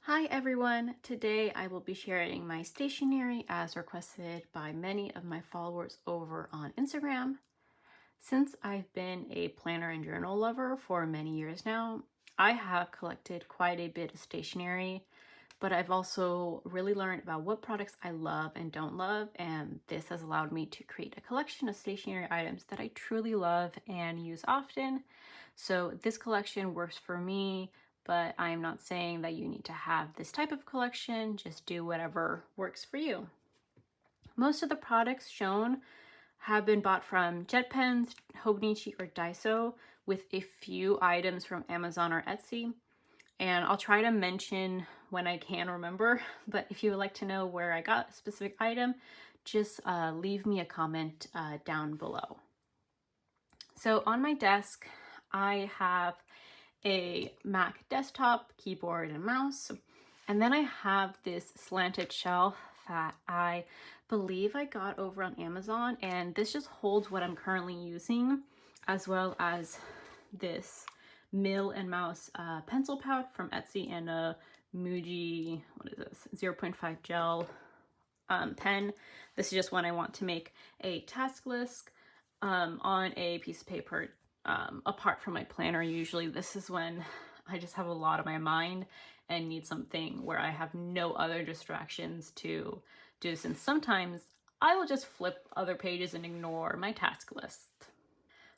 Hi everyone! Today I will be sharing my stationery as requested by many of my followers over on Instagram. Since I've been a planner and journal lover for many years now, I have collected quite a bit of stationery, but I've also really learned about what products I love and don't love, and this has allowed me to create a collection of stationery items that I truly love and use often. So this collection works for me, but I'm not saying that you need to have this type of collection. Just do whatever works for you. Most of the products shown have been bought from JetPens, Hobonichi, or Daiso, with a few items from Amazon or Etsy. And I'll try to mention when I can remember, but if you would like to know where I got a specific item, just leave me a comment down below. So on my desk, I have a Mac desktop, keyboard, and mouse. And then I have this slanted shelf that I believe I got over on Amazon. And this just holds what I'm currently using, as well as this Mill and Mouse pencil pouch from Etsy and a Muji, what is this, 0.5 gel pen. This is just when I want to make a task list on a piece of paper apart from my planner. Usually this is when I just have a lot on my mind and need something where I have no other distractions to do, since sometimes I will just flip other pages and ignore my task list.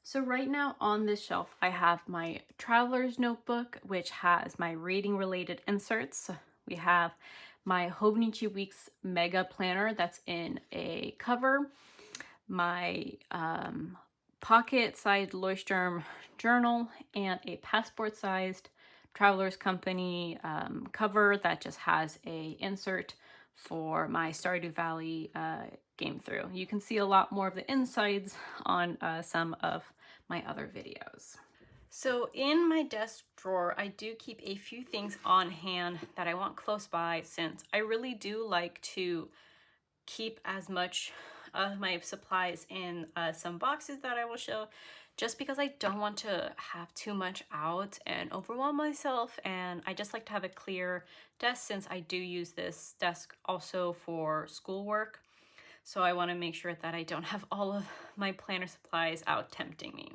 So right now on this shelf, I have my traveler's notebook, which has my reading related inserts. We have my Hobonichi Weeks Mega Planner that's in a cover, my pocket-sized Leuchtturm journal, and a passport-sized Traveler's Company cover that just has a insert for my Stardew Valley game through. You can see a lot more of the insides on some of my other videos. So in my desk drawer, I do keep a few things on hand that I want close by, since I really do like to keep as much of my supplies in some boxes that I will show, just because I don't want to have too much out and overwhelm myself. And I just like to have a clear desk, since I do use this desk also for schoolwork. So I want to make sure that I don't have all of my planner supplies out tempting me.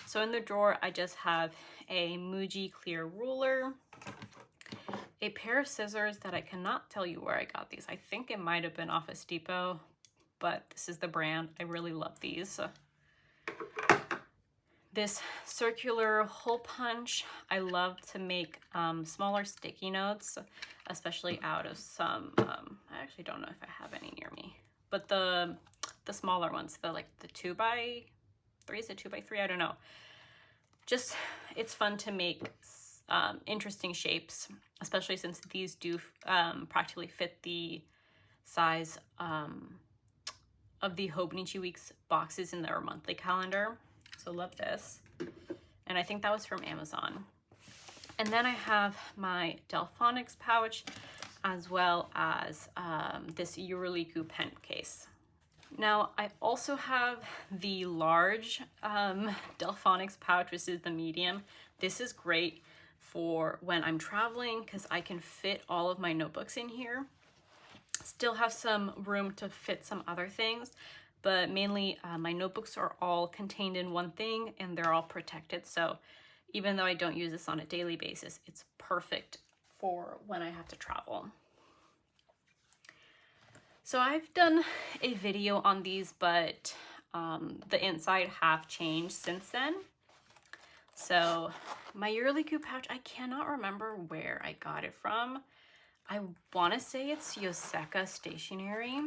So in the drawer, I just have a Muji clear ruler, a pair of scissors that I cannot tell you where I got these. I think it might have been Office Depot, but this is the brand. I really love these. This circular hole punch. I love to make smaller sticky notes, especially out of some, I actually don't know if I have any near me, but the smaller ones, the 2x3, is it 2x3? I don't know. Just, it's fun to make interesting shapes, especially since these do practically fit the size of the Hobonichi Weeks boxes in their monthly calendar. So love this. And I think that was from Amazon. And then I have my phonics pouch, as well as this yuruliku pen case. Now I also have the large phonics pouch, which is the medium. This is great for when I'm traveling, because I can fit all of my notebooks in here. Still have some room to fit some other things, but mainly my notebooks are all contained in one thing and they're all protected. So even though I don't use this on a daily basis, it's perfect for when I have to travel. So I've done a video on these, but the inside have changed since then. So my yuruliku pouch, I cannot remember where I got it from. I want to say it's Yoseka Stationery.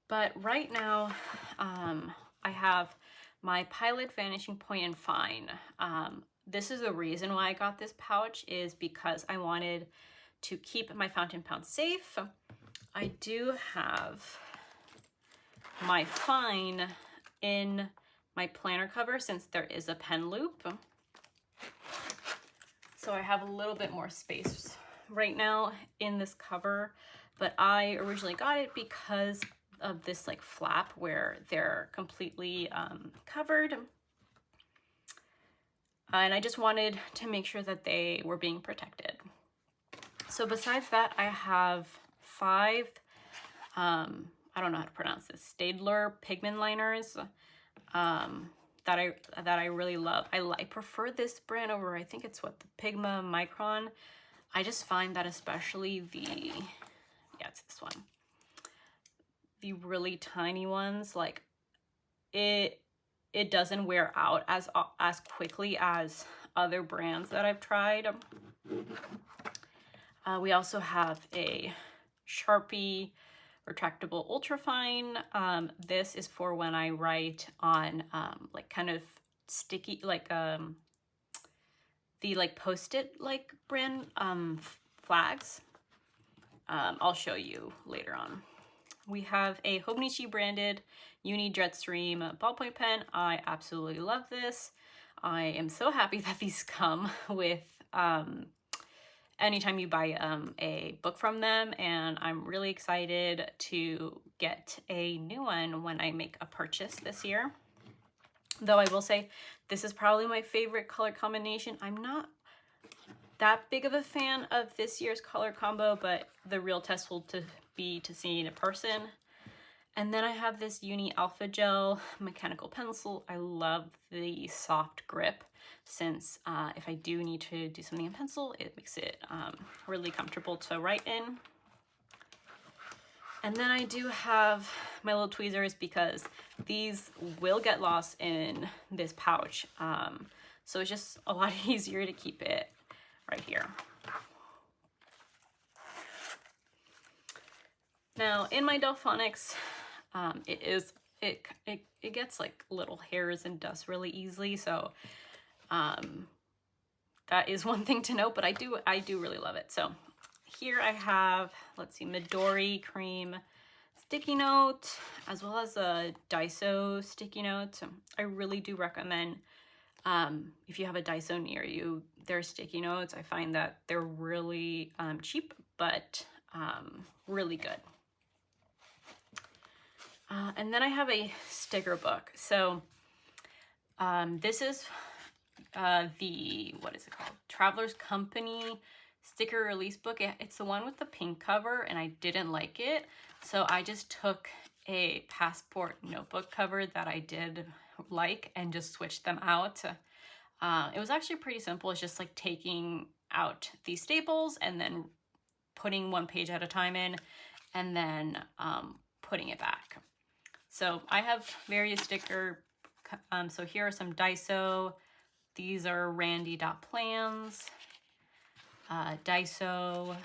But right now, I have my Pilot Vanishing Point and Fine. This is the reason why I got this pouch, is because I wanted to keep my fountain pen safe. I do have my Fine in my planner cover, since there is a pen loop. So I have a little bit more space right now in this cover, but I originally got it because of this flap where they're completely covered. And I just wanted to make sure that they were being protected. So besides that, I have 5, I don't know how to pronounce this, Staedtler pigment liners that I really love. I prefer this brand over, I think it's what, the Pigma Micron. I just find that especially it's this one. The really tiny ones, like it doesn't wear out as quickly as other brands that I've tried. We also have a Sharpie retractable ultrafine. This is for when I write on like kind of sticky, like the like Post-it like brand flags. I'll show you later on. We have a Hobonichi branded Uni Jetstream ballpoint pen. I absolutely love this. I am so happy that these come with anytime you buy a book from them, and I'm really excited to get a new one when I make a purchase this year. Though I will say this is probably my favorite color combination. I'm not that big of a fan of this year's color combo, but the real test will be to see in person. And then I have this Uni Alpha Gel mechanical pencil. I love the soft grip, since if I do need to do something in pencil, it makes it really comfortable to write in. And then I do have my little tweezers, because these will get lost in this pouch. So it's just a lot easier to keep it right here. Now in my phonics, it gets like little hairs and dust really easily, so that is one thing to note, but I do really love it. So here I have, let's see, Midori cream sticky note, as well as a Daiso sticky note. I really do recommend, if you have a Daiso near you, their sticky notes. I find that they're really cheap, but really good. And then I have a sticker book. So this is what is it called? Traveler's Company sticker release book. It's the one with the pink cover, and I didn't like it. So I just took a passport notebook cover that I did like and just switched them out. It was actually pretty simple. It's just like taking out these staples and then putting one page at a time in, and then putting it back. So I have various sticker, so here are some Daiso. These are Randy.plans, Daiso,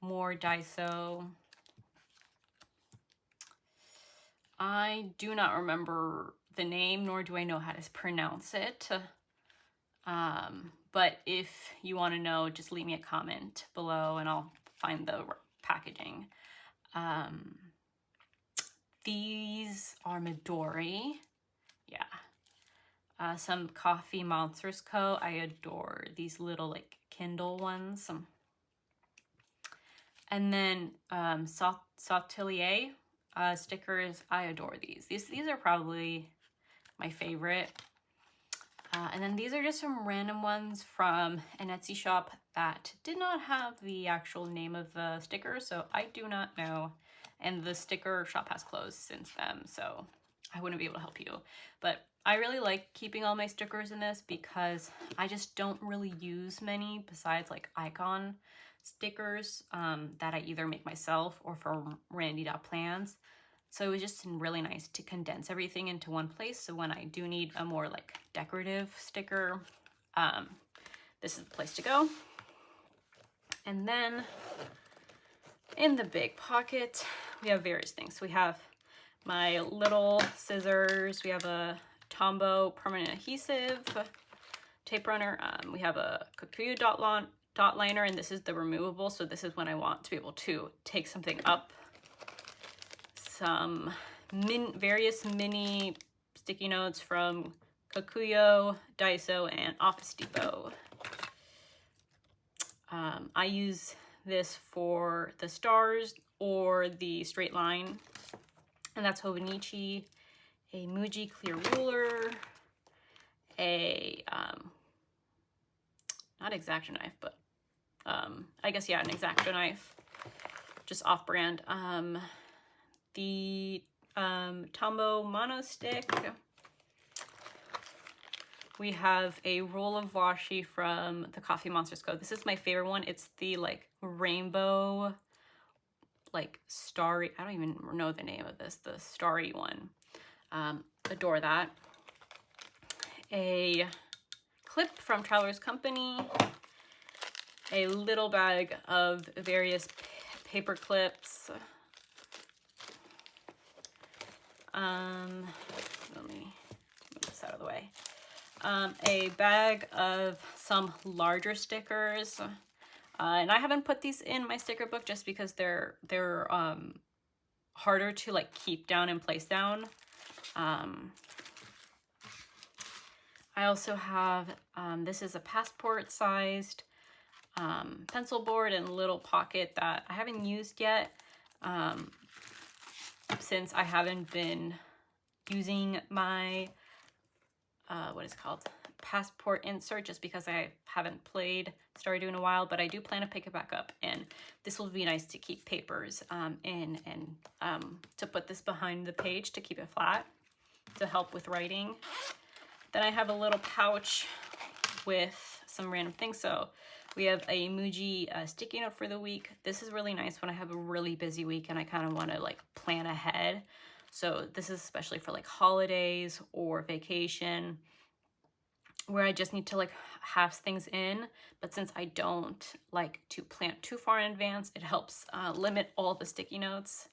more Daiso. I do not remember the name, nor do I know how to pronounce it. But if you want to know, just leave me a comment below and I'll find the packaging. These are Midori. Yeah. Some Coffee Monsters Co. I adore these little like Kindle ones. And then Sautelier stickers. I adore these. These are probably my favorite. And then these are just some random ones from an Etsy shop that did not have the actual name of the sticker, so I do not know. And the sticker shop has closed since then, so I wouldn't be able to help you. But I really like keeping all my stickers in this because I just don't really use many besides like icon stickers that I either make myself or from Randy.plans. So it was just really nice to condense everything into one place. So when I do need a more like decorative sticker, this is the place to go. And then in the big pocket, we have various things. We have my little scissors. We have a Tombow permanent adhesive tape runner. We have a Kikuyu dot liner, and this is the removable. So this is when I want to be able to take something up. Some various mini sticky notes from Kikuyu, Daiso, and Office Depot. I use this for the stars or the straight line, and that's Hobonichi. A Muji clear ruler, a not X-Acto knife, but I guess, yeah, an X-Acto knife, just off-brand. The Tombow Mono Stick. We have a roll of washi from the Coffee Monsters Co. This is my favorite one. It's the like rainbow, like starry, I don't even know the name of this, the starry one. Adore that. A clip from Traveler's Company. A little bag of various paper clips. Let me move this out of the way. A bag of some larger stickers. And I haven't put these in my sticker book just because they're harder to like keep down and place down. I also have, this is a passport sized pencil board and little pocket that I haven't used yet, since I haven't been using my, what is it called? Passport insert, just because I haven't played Stardew in a while, but I do plan to pick it back up, and this will be nice to keep papers in, and to put this behind the page to keep it flat to help with writing. Then I have a little pouch with some random things. So we have a Muji sticky note for the week. This is really nice when I have a really busy week and I kind of want to like plan ahead. So this is especially for like holidays or vacation where I just need to like have things in. But since I don't like to plan too far in advance, it helps limit all the sticky notes.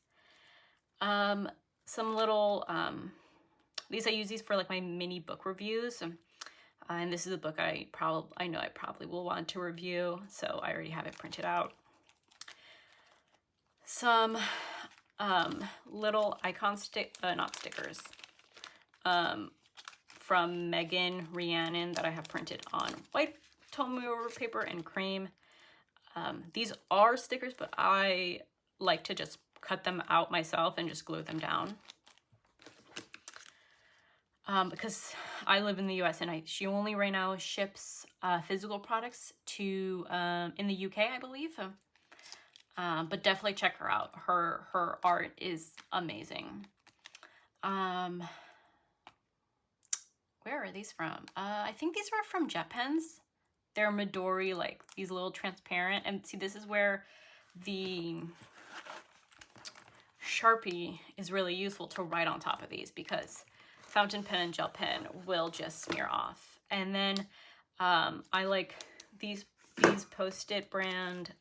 Some little, I use these for like my mini book reviews. And this is a book I know I probably will want to review, so I already have it printed out. Some little icon not stickers, from Megan Rhiannon that I have printed on white toner paper and cream. These are stickers, but I like to just cut them out myself and just glue them down. Because I live in the US and she only right now ships physical products to in the UK, I believe. But definitely check her out. Her art is amazing. Where are these from? I think these are from JetPens. They're Midori, like these little transparent. And see, this is where the Sharpie is really useful to write on top of these, because fountain pen and gel pen will just smear off. And then I like these Post-it brand,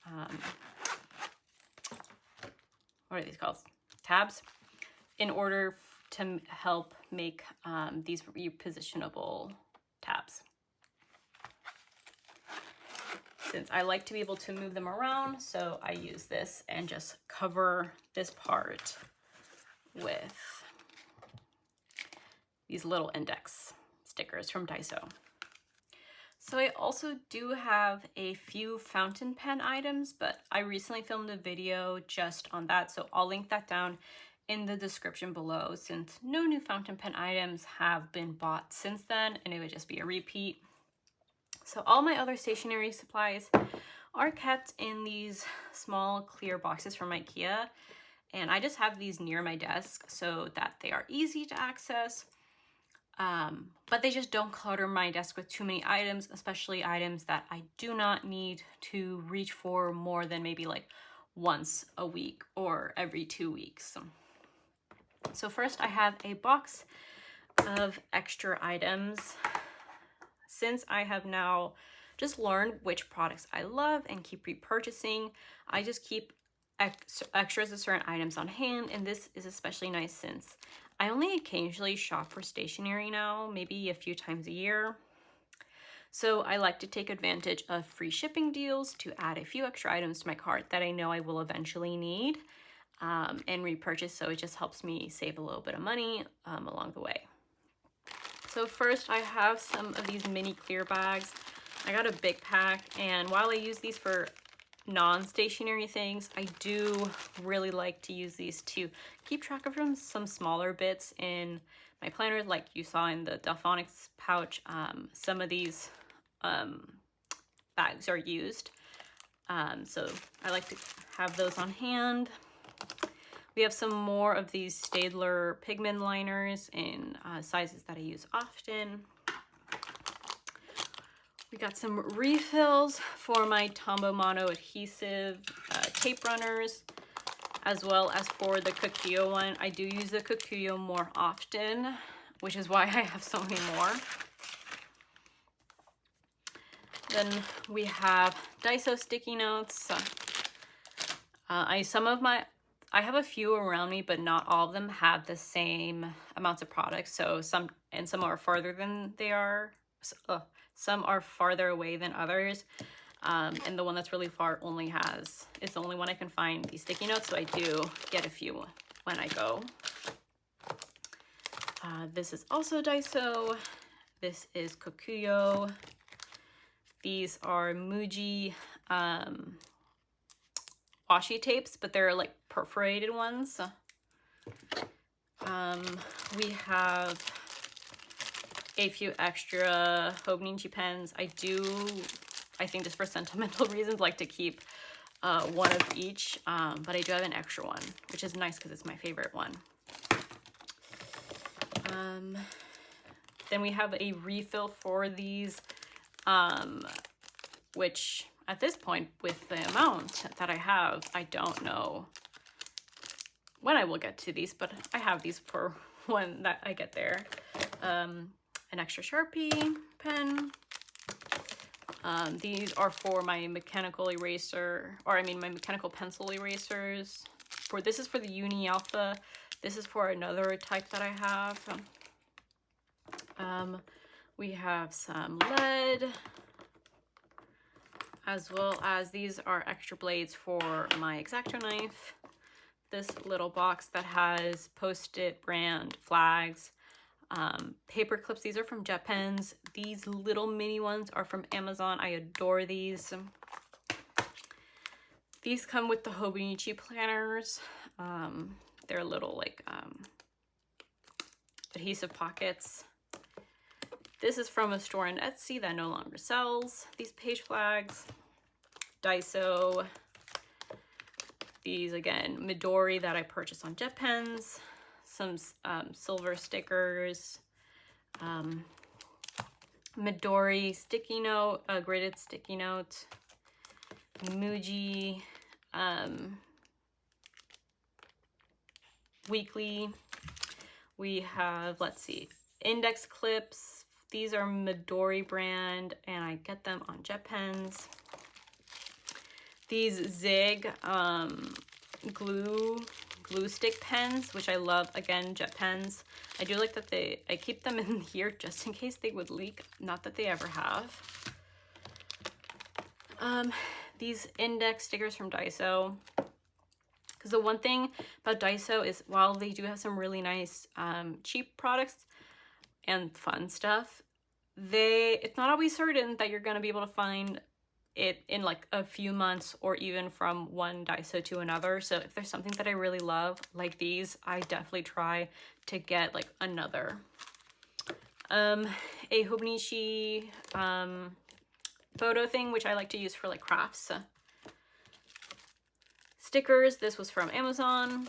what are these called? Tabs, in order to help make these repositionable tabs. Since I like to be able to move them around, so I use this and just cover this part with these little index stickers from Daiso. So I also do have a few fountain pen items, but I recently filmed a video just on that, so I'll link that down in the description below, since no new fountain pen items have been bought since then, and it would just be a repeat. So all my other stationery supplies are kept in these small clear boxes from IKEA, and I just have these near my desk so that they are easy to access. But they just don't clutter my desk with too many items, especially items that I do not need to reach for more than maybe like once a week or every 2 weeks. So first I have a box of extra items. Since I have now just learned which products I love and keep repurchasing, I just keep extras of certain items on hand, and this is especially nice since I only occasionally shop for stationery now, maybe a few times a year. So I like to take advantage of free shipping deals to add a few extra items to my cart that I know I will eventually need and repurchase, so it just helps me save a little bit of money along the way. So first I have some of these mini clear bags. I got a big pack, and while I use these for non-stationary things, I do really like to use these to keep track of some smaller bits in my planner, like you saw in the phonics pouch. Some of these bags are used. So I like to have those on hand. We have some more of these Staedtler pigment liners in sizes that I use often. We got some refills for my Tombow Mono adhesive tape runners, as well as for the Kikuyo one. I do use the Kikuyo more often, which is why I have so many more. Then we have Daiso sticky notes. I have a few around me, but not all of them have the same amounts of products. So some are farther than they are. Some are farther away than others. And the one that's really far is the only one I can find these sticky notes. So I do get a few when I go. This is also Daiso. This is Kikuyo. These are Muji washi tapes, but they're like perforated ones. We have a few extra Hobonichi pens. I think just for sentimental reasons, like to keep one of each, but I do have an extra one, which is nice because it's my favorite one. Then we have a refill for these, which at this point, with the amount that I have, I don't know when I will get to these, but I have these for when that I get there. An extra Sharpie pen. These are for my mechanical eraser, or I mean my mechanical pencil erasers. This is for the Uni Alpha. This is for another type that I have. We have some lead, as well as these are extra blades for my X-Acto knife. This little box that has Post-it brand flags, paper clips. These are from Jet Pens. These little mini ones are from Amazon. I adore these. These come with the Hobonichi planners. They're little like adhesive pockets. This is from a store on Etsy that no longer sells these page flags. Daiso. These, again, Midori that I purchased on Jet Pens. Some silver stickers. Midori sticky note, graded sticky note. Muji weekly. We have, let's see, index clips. These are Midori brand, and I get them on Jet Pens. These Zig glue stick pens, which I love. Again, Jet Pens. I do like that I keep them in here just in case they would leak. Not that they ever have. These index stickers from Daiso. Because the one thing about Daiso is while they do have some really nice cheap products and fun stuff, it's not always certain that you're going to be able to find it in like a few months or even from one Daiso to another. So if there's something that I really love, like these, I definitely try to get like another. A Hobonichi photo thing, which I like to use for like crafts. Stickers, this was from Amazon.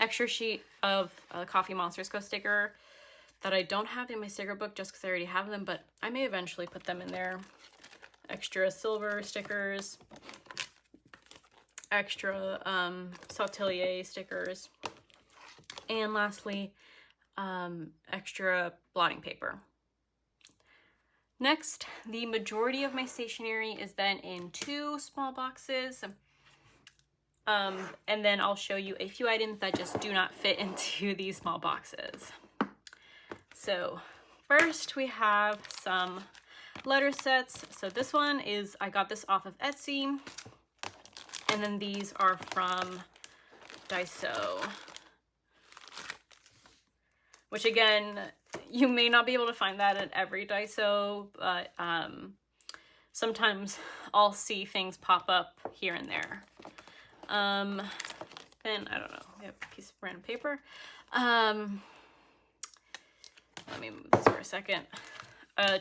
Extra sheet of Coffee Monsters Co sticker that I don't have in my sticker book just because I already have them, but I may eventually put them in there. Extra silver stickers. Extra Sautelier stickers. And lastly, extra blotting paper. Next, the majority of my stationery is then in 2 small boxes. And then I'll show you a few items that just do not fit into these small boxes. So first we have some letter sets. So this one is, I got this off of Etsy. And then these are from Daiso. Which again, you may not be able to find that at every Daiso, but sometimes I'll see things pop up here and there. Then, I don't know, we have a piece of random paper. Let me move this for a second.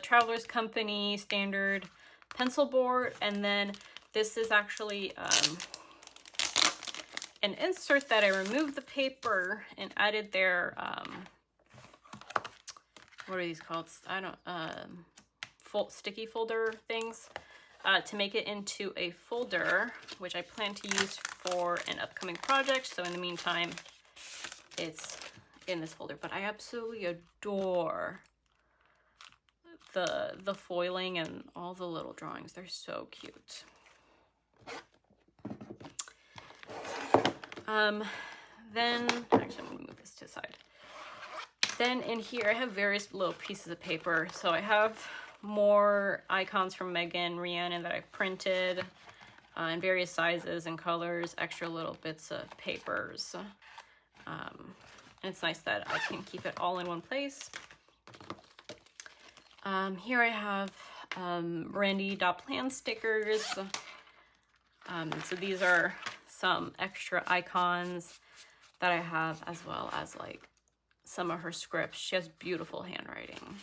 Traveler's Company standard pencil board, and then This is actually an insert that I removed the paper and added their, what are these called? I don't, sticky folder things, to make it into a folder, which I plan to use for an upcoming project. So in the meantime, it's in this folder, but I absolutely adore the foiling and all the little drawings. They're so cute. Then actually I'm gonna move this to the side. Then in here I have various little pieces of paper. So I have more icons from Megan Rhiannon that I printed in various sizes and colors, extra little bits of papers. And it's nice that I can keep it all in one place. Here I have Randy.plan stickers. So these are some extra icons that I have, as well as like some of her scripts. She has beautiful handwriting.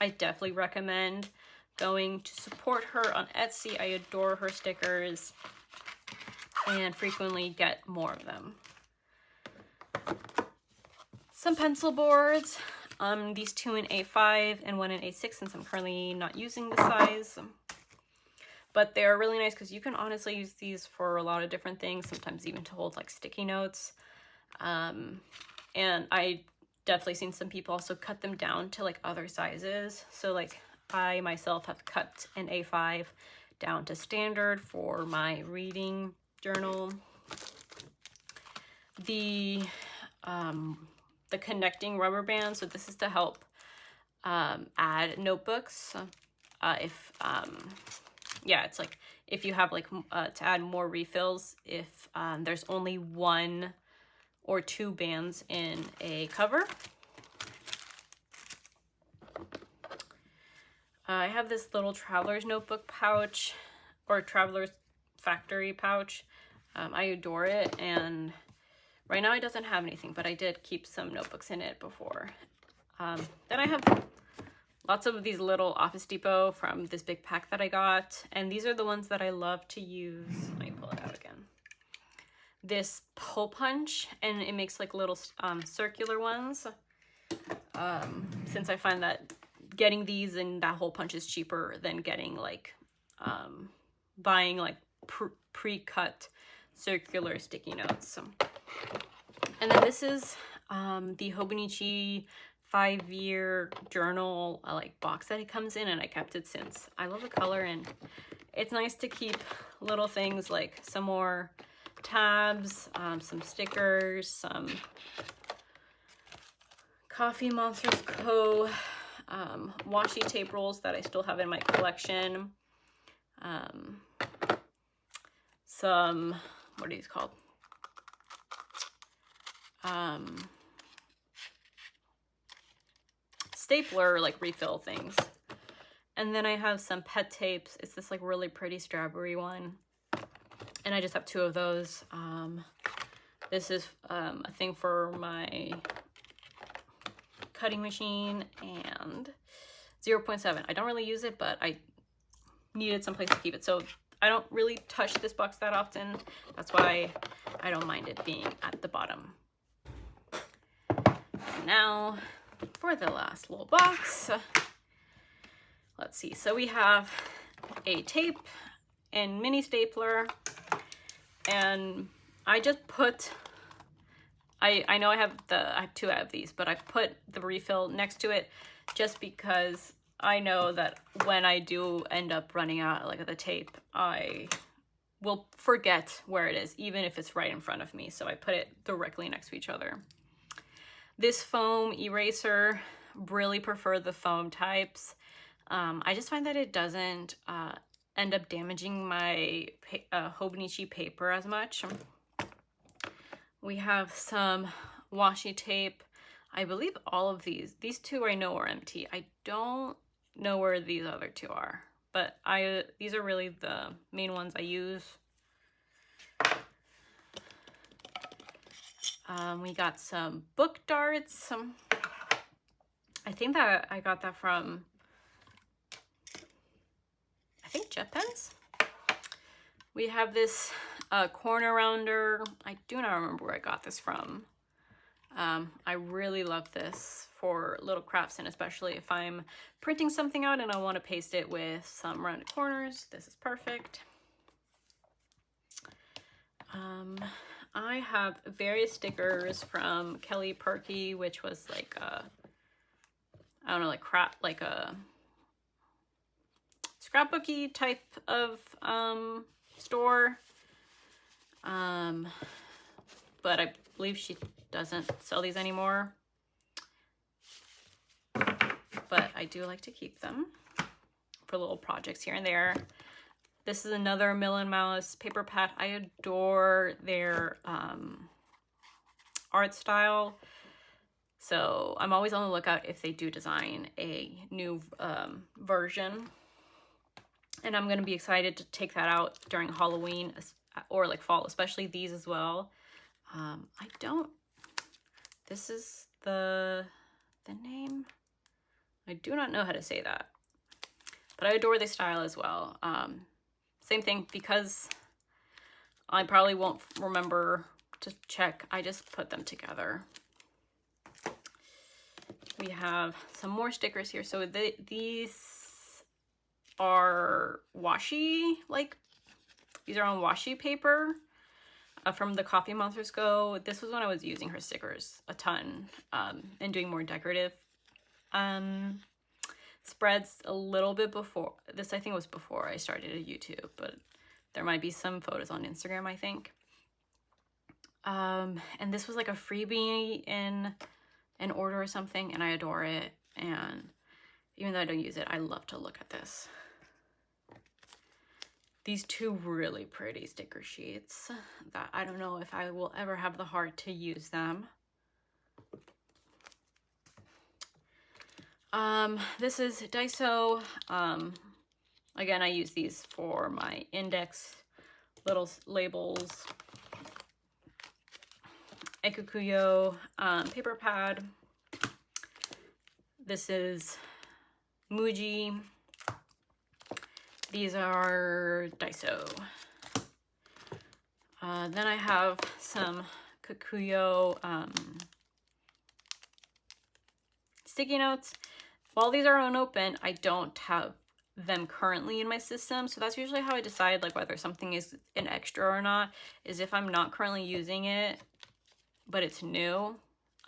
I definitely recommend going to support her on Etsy. I adore her stickers and frequently get more of them. Some pencil boards. These two in A5 and one in A6, since I'm currently not using the size. But they're really nice because you can honestly use these for a lot of different things, sometimes even to hold like sticky notes. And I definitely seen some people also cut them down to like other sizes. So like I myself have cut an A5 down to standard for my reading journal. The connecting rubber band, so this is to help add notebooks. Yeah, it's like if you have like to add more refills, if there's only 1 or 2 bands in a cover. I have this little traveler's notebook pouch, or traveler's factory pouch. I adore it, and right now it doesn't have anything, but I did keep some notebooks in it before. Then I have lots of these little Office Depot from this big pack that I got, and these are the ones that I love to use. Let me pull it out again. This pull punch, and it makes like little circular ones. Since I find that getting these and that hole punch is cheaper than getting like buying like pre-cut circular sticky notes. And then this is the Hobonichi 5-year journal like box that it comes in, and I kept it since I love the color, and it's nice to keep little things like some more tabs, some stickers, some Coffee Monsters Co. Washi tape rolls that I still have in my collection. Some, what are these called? Stapler like refill things. And then I have some pet tapes. It's this like really pretty strawberry one, and I just have 2 of those. This is a thing for my cutting machine, and 0.7. I don't really use it, but I needed some place to keep it, so I don't really touch this box that often. That's why I don't mind it being at the bottom. And now for the last little box. Let's see, so we have a tape and mini stapler, and I just put, I know I have 2 out of these, but I put the refill next to it just because I know that when I do end up running out like of the tape, I will forget where it is, even if it's right in front of me. So I put it directly next to each other. This foam eraser, really prefer the foam types. I just find that it doesn't end up damaging my Hobonichi paper as much. We have some washi tape. I believe all of these 2 I know are empty. I don't know where these other 2 are, but these are really the main ones I use. We got some book darts. I think that I got that from, I think, Jet Pens. We have this corner rounder. I do not remember where I got this from. I really love this for little crafts, and especially if I'm printing something out and I want to paste it with some rounded corners, this is perfect. I have various stickers from Kelly Perky, which was like a, I don't know, like a scrapbooky type of store. But I believe she doesn't sell these anymore. But I do like to keep them for little projects here and there. This is another Mill & Mouse paper pad. I adore their art style. So I'm always on the lookout if they do design a new version. And I'm going to be excited to take that out during Halloween or like fall, especially these as well. This is the name. I do not know how to say that, but I adore this style as well. Same thing, because I probably won't remember to check. I just put them together. We have some more stickers here. So these are washi, like these are on washi paper from the Coffee Monsters Go. This was when I was using her stickers a ton and doing more decorative spreads a little bit before. This I think was before I started a YouTube, but there might be some photos on Instagram, I think. And this was like a freebie in an order or something, and I adore it. And even though I don't use it, I love to look at this. These two really pretty sticker sheets that I don't know if I will ever have the heart to use them. This is Daiso. Again, I use these for my index little labels. Ekukuyo paper pad. This is Muji. These are Daiso. Then I have some Kikuyo sticky notes. While these are unopened, I don't have them currently in my system, so that's usually how I decide like whether something is an extra or not, is if I'm not currently using it but it's new.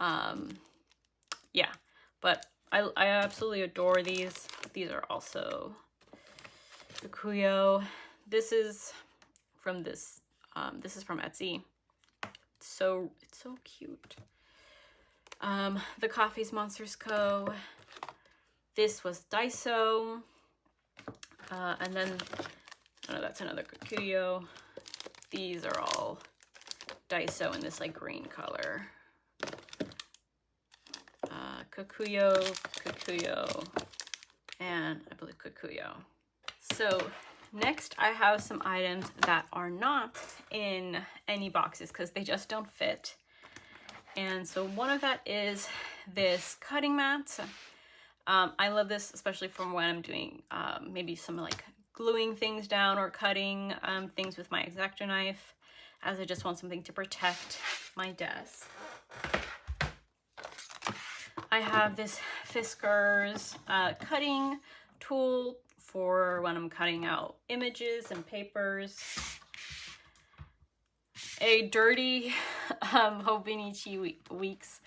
Yeah, but I absolutely adore these. These are also Kikuyo. This is from this is from Etsy. It's so cute. The Coffee Monsters Co. This was Daiso. And then, oh no, that's another Kikuyo. These are all Daiso in this like green color. Kikuyo, and I believe Kikuyo. So next I have some items that are not in any boxes because they just don't fit. And so one of that is this cutting mat. I love this, especially from when I'm doing maybe some like gluing things down or cutting things with my X-Acto knife, as I just want something to protect my desk. I have this Fiskars cutting tool for when I'm cutting out images and papers. A dirty Hobonichi Weeks,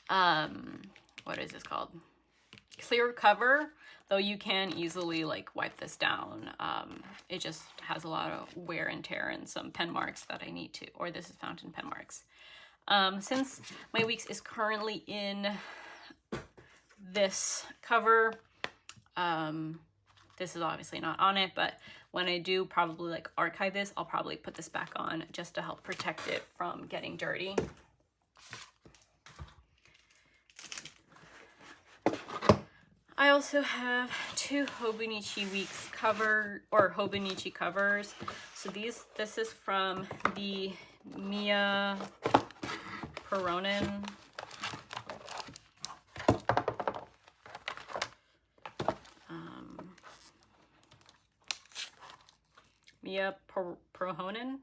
what is this called? Clear cover, though you can easily like wipe this down. It just has a lot of wear and tear and some pen marks that I need to, or this is fountain pen marks. Since my Weeks is currently in this cover, this is obviously not on it, but when I do probably like archive this, I'll probably put this back on just to help protect it from getting dirty. I also have two Hobonichi Weeks Hobonichi covers. So this is from the Mia Peronin. Mia Prohonen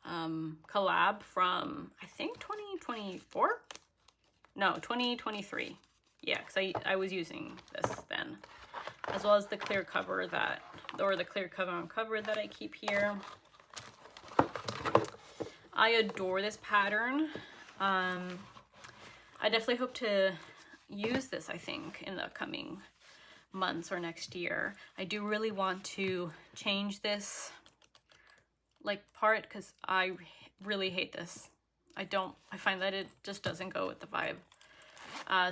collab from, I think, 2024? No, 2023. Yeah, because I was using this then. As well as the clear cover that, or the clear cover on cover that I keep here. I adore this pattern. I definitely hope to use this, I think, in the upcoming months or next year. I do really want to change this like part because I really hate this. I find that it just doesn't go with the vibe.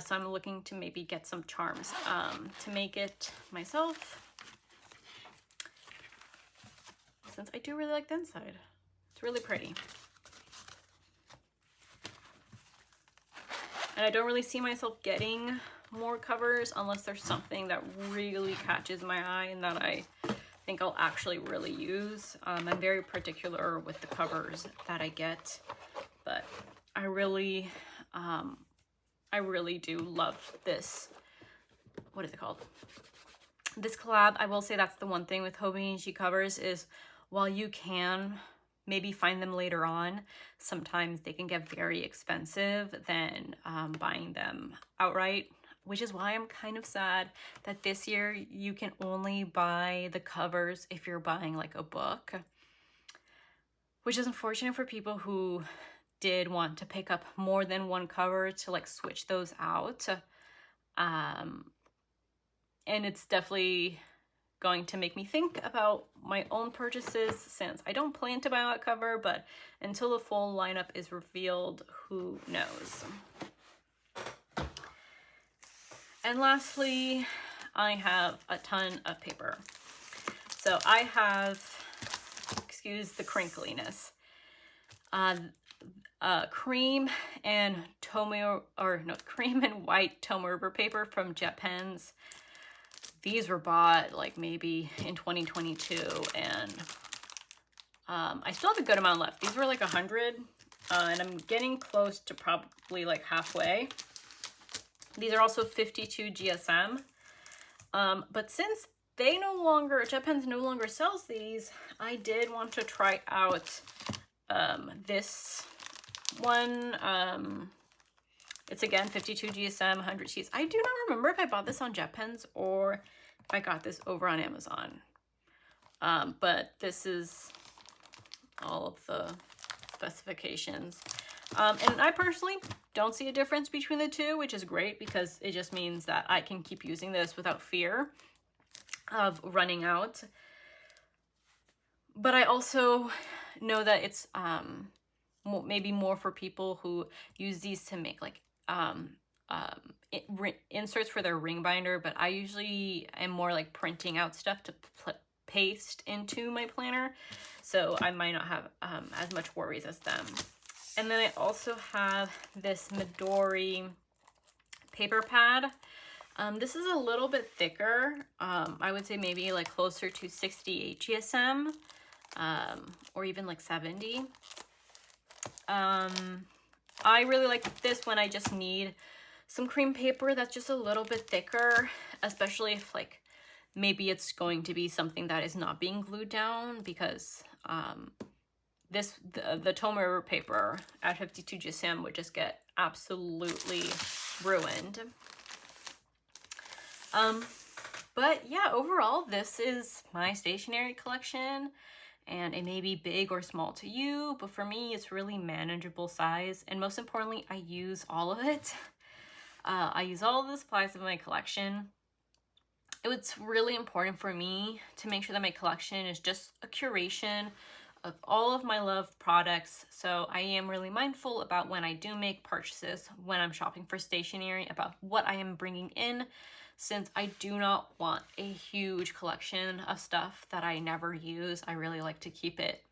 So I'm looking to maybe get some charms to make it myself, since I do really like the inside. It's really pretty. And I don't really see myself getting more covers unless there's something that really catches my eye and that I think I'll actually really use. I'm very particular with the covers that I get, but I really do love this. What is it called? This collab. I will say that's the one thing with Hobonichi covers is while you can maybe find them later on, sometimes they can get very expensive than buying them outright, which is why I'm kind of sad that this year you can only buy the covers if you're buying like a book, which is unfortunate for people who did want to pick up more than one cover to like switch those out. And it's definitely going to make me think about my own purchases since I don't plan to buy a cover, but until the full lineup is revealed, who knows. And lastly, I have a ton of paper. So I have, excuse the crinkliness, cream and cream and white toner rubber paper from Jet Pens. These were bought like maybe in 2022, and I still have a good amount left. These were like 100, and I'm getting close to probably like halfway. These are also 52 GSM, but since Jet Pens no longer sells these, I did want to try out this one. It's again 52 GSM, 100 sheets. I do not remember if I bought this on Jet Pens or if I got this over on Amazon. But this is all of the specifications. And I personally don't see a difference between the two, which is great because it just means that I can keep using this without fear of running out. But I also know that it's maybe more for people who use these to make like inserts for their ring binder, but I usually am more like printing out stuff to paste into my planner, so I might not have as much worries as them. And then I also have this Midori paper pad. This is a little bit thicker. I would say maybe like closer to 68 GSM, or even like 70. I really like this when I just need some cream paper that's just a little bit thicker, especially if like maybe it's going to be something that is not being glued down, because the toner rubber paper at 52 GSM would just get absolutely ruined. But yeah, overall, this is my stationery collection. And it may be big or small to you, but for me, it's really manageable size. And most importantly, I use all of it. I use all of the supplies of my collection. It's really important for me to make sure that my collection is just a curation of all of my loved products. So I am really mindful about when I do make purchases, when I'm shopping for stationery, about what I am bringing in, since I do not want a huge collection of stuff that I never use. I really like to keep it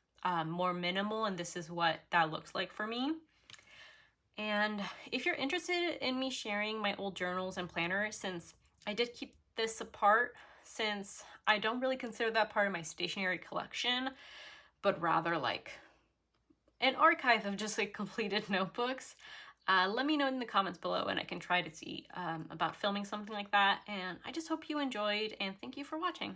more minimal, and this is what that looks like for me. And if you're interested in me sharing my old journals and planners, since I did keep this apart, since I don't really consider that part of my stationery collection, but rather like an archive of just like completed notebooks, let me know in the comments below and I can try to see about filming something like that. And I just hope you enjoyed, and thank you for watching.